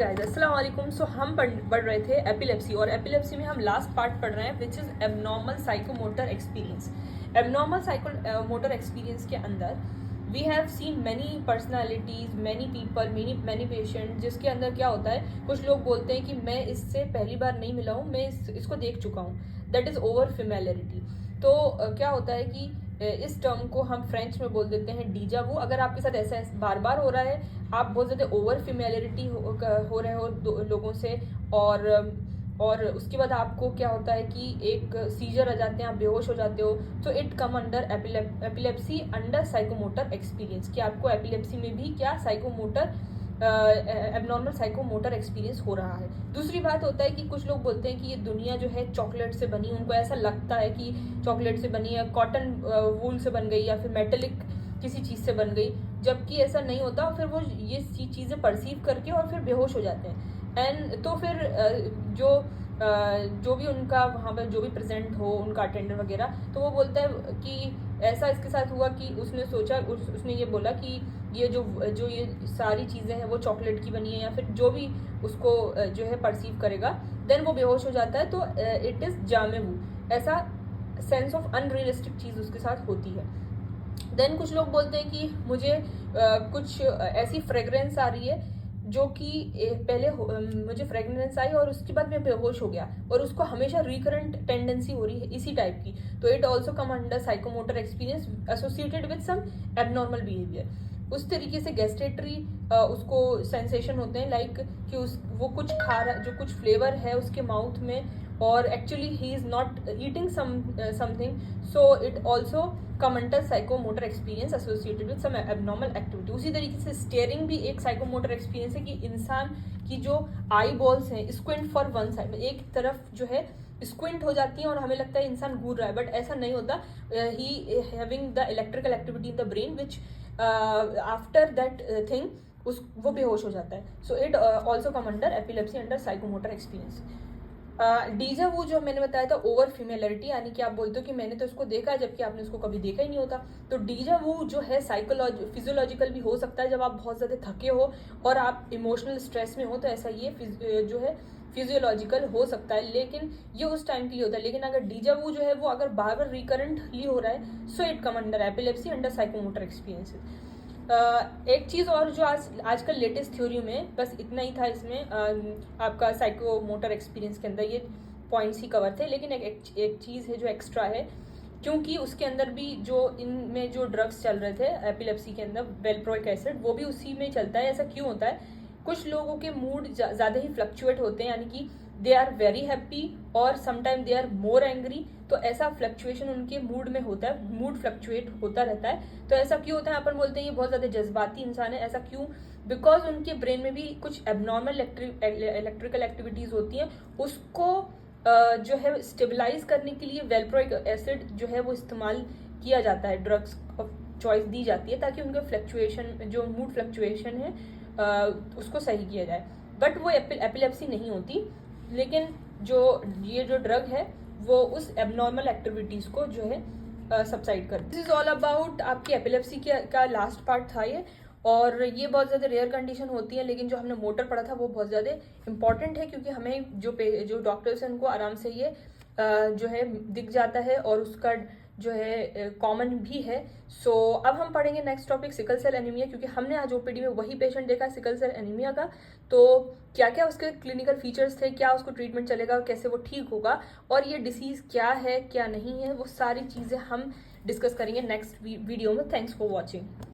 अस्सलाम वालेकुम। सो हम पढ़ रहे थे एपिलेप्सी, और एपिलेप्सी में हम लास्ट पार्ट पढ़ रहे हैं which is abnormal psychomotor experience. Abnormal psychomotor experience के अंदर we have seen many personalities, many people, many patient, जिसके अंदर क्या होता है, कुछ लोग बोलते हैं कि मैं इससे पहली बार नहीं मिला हूँ, मैं इसको देख चुका हूँ। That is over familiarity. तो क्या होता है कि इस टर्म को हम फ्रेंच में बोल देते हैं डीजा वू। अगर आपके साथ ऐसा बार बार हो रहा है, आप बहुत ज़्यादा ओवर फेमिलियरिटी हो रहे हो लोगों से, और उसके बाद आपको क्या होता है कि एक सीजर आ जाते हैं, आप बेहोश हो जाते हो, तो it come under epilepsy under psychomotor experience, कि आपको एपिलेप्सी में भी क्या साइकोमोटर एबनॉर्मल साइकोमोटर एक्सपीरियंस हो रहा है। दूसरी बात होता है कि कुछ लोग बोलते हैं कि ये दुनिया जो है चॉकलेट से बनी, उनको ऐसा लगता है कि चॉकलेट से बनी है, कॉटन वूल से बन गई, या फिर मेटेलिक किसी चीज़ से बन गई, जबकि ऐसा नहीं होता। और फिर वो ये चीज़ें परसीव करके और फिर बेहोश हो जाते हैं। एंड तो फिर जो भी उनका वहाँ पर जो भी प्रेजेंट हो, उनका अटेंडर वगैरह, तो वो बोलता है कि ऐसा इसके साथ हुआ कि उसने सोचा, उसने ये बोला कि ये जो ये सारी चीज़ें हैं वो चॉकलेट की बनी है, या फिर जो भी उसको जो है परसीव करेगा, देन वो बेहोश हो जाता है। तो इट इज़ जामेवू, ऐसा सेंस ऑफ अनरियलिस्टिक चीज़ उसके साथ होती है। देन कुछ लोग बोलते हैं कि मुझे कुछ ऐसी फ्रेगरेंस आ रही है जो कि पहले मुझे फ्रेगरेंस आई और उसके बाद मैं बेहोश हो गया, और उसको हमेशा रिकरेंट टेंडेंसी हो रही है इसी टाइप की, तो it also come under psychomotor experience associated with some abnormal behaviour. उस तरीके से गैस्ट्रेटरी उसको सेंसेशन होते हैं, लाइक कि वो कुछ खा रहा, जो कुछ फ्लेवर है उसके माउथ में, और actually he is not eating something, so it also come under psychomotor experience associated with some abnormal activity. उसी तरीके से स्टेयरिंग भी एक साइकोमोटर एक्सपीरियंस है, कि इंसान की जो आई बॉल्स हैं स्क्विंट फॉर वन साइड, एक तरफ जो है स्क्विंट हो जाती हैं और हमें लगता है इंसान घूर रहा है, बट ऐसा नहीं होता। He having the electrical activity in the brain which after that thing वो बेहोश हो जाता है। So it also come under epilepsy under psychomotor experience. Deja वो जो मैंने बताया था ओवर फीमेलिटी, यानी कि आप बोलते हो कि मैंने तो उसको देखा है, जबकि आपने उसको कभी देखा ही नहीं होता। तो डीजा वो जो है फिजियोलॉजिकल भी हो सकता है, जब आप बहुत ज़्यादा थके हो और आप इमोशनल स्ट्रेस में हो, तो ऐसा ये जो है फिजियोलॉजिकल हो सकता है, लेकिन ये उस टाइम के लिए होता है। लेकिन अगर डीजा वो जो है वो अगर बार बार रिकरेंटली हो रहा है, so it come under epilepsy under psychomotor experience. एक चीज़ और जो आजकल लेटेस्ट थ्योरी में, बस इतना ही था इसमें, आपका साइकोमोटर एक्सपीरियंस के अंदर ये पॉइंट्स ही कवर थे, लेकिन एक चीज़ है जो एक्स्ट्रा है, क्योंकि उसके अंदर भी जो इनमें जो ड्रग्स चल रहे थे एपिलेप्सी के अंदर, वेलप्रोइक एसिड, वो भी उसी में चलता है। ऐसा क्यों होता है? कुछ लोगों के मूड ज़्यादा ही फ्लक्चुएट होते हैं, यानी कि दे आर वेरी हैप्पी और sometime they are more angry, तो ऐसा फ्लक्चुएशन उनके मूड में होता है, मूड फ्लक्चुएट होता रहता है। तो ऐसा क्यों होता है? अपन बोलते हैं ये बहुत ज़्यादा जज्बाती इंसान है। ऐसा क्यों? बिकॉज उनके ब्रेन में भी कुछ एबनॉर्मल इलेक्ट्रिकल एक्टिविटीज़ होती हैं, उसको जो है स्टेबलाइज करने के लिए वेलप्रोइक एसिड जो है वो इस्तेमाल किया जाता है, ड्रग्स ऑफ चॉइस दी जाती है, ताकि उनके फ्लक्चुएशन, जो मूड फ्लक्चुएशन है, उसको सही किया जाए। बट वो एपिलेप्सी नहीं होती, लेकिन ये जो ड्रग है वो उस एबनॉर्मल एक्टिविटीज़ को जो है सबसाइड कर। दिस इज़ ऑल अबाउट आपकी एपिलेप्सी का लास्ट पार्ट था ये, और ये बहुत ज़्यादा रेयर कंडीशन होती है, लेकिन जो हमने मोटर पढ़ा था वो बहुत ज़्यादा इंपॉर्टेंट है, क्योंकि हमें जो डॉक्टर्स हैं उनको आराम से ये जो है दिख जाता है, और उसका जो है कॉमन भी है। सो अब हम पढ़ेंगे next topic sickle cell anaemia, क्योंकि हमने आज ओपीडी में वही पेशेंट देखा है सिकल सेल एनीमिया का। तो क्या क्या उसके क्लिनिकल फीचर्स थे, क्या उसको ट्रीटमेंट चलेगा, कैसे वो ठीक होगा, और ये डिसीज़ क्या है क्या नहीं है, वो सारी चीज़ें हम डिस्कस करेंगे नेक्स्ट वीडियो में। Thanks for watching.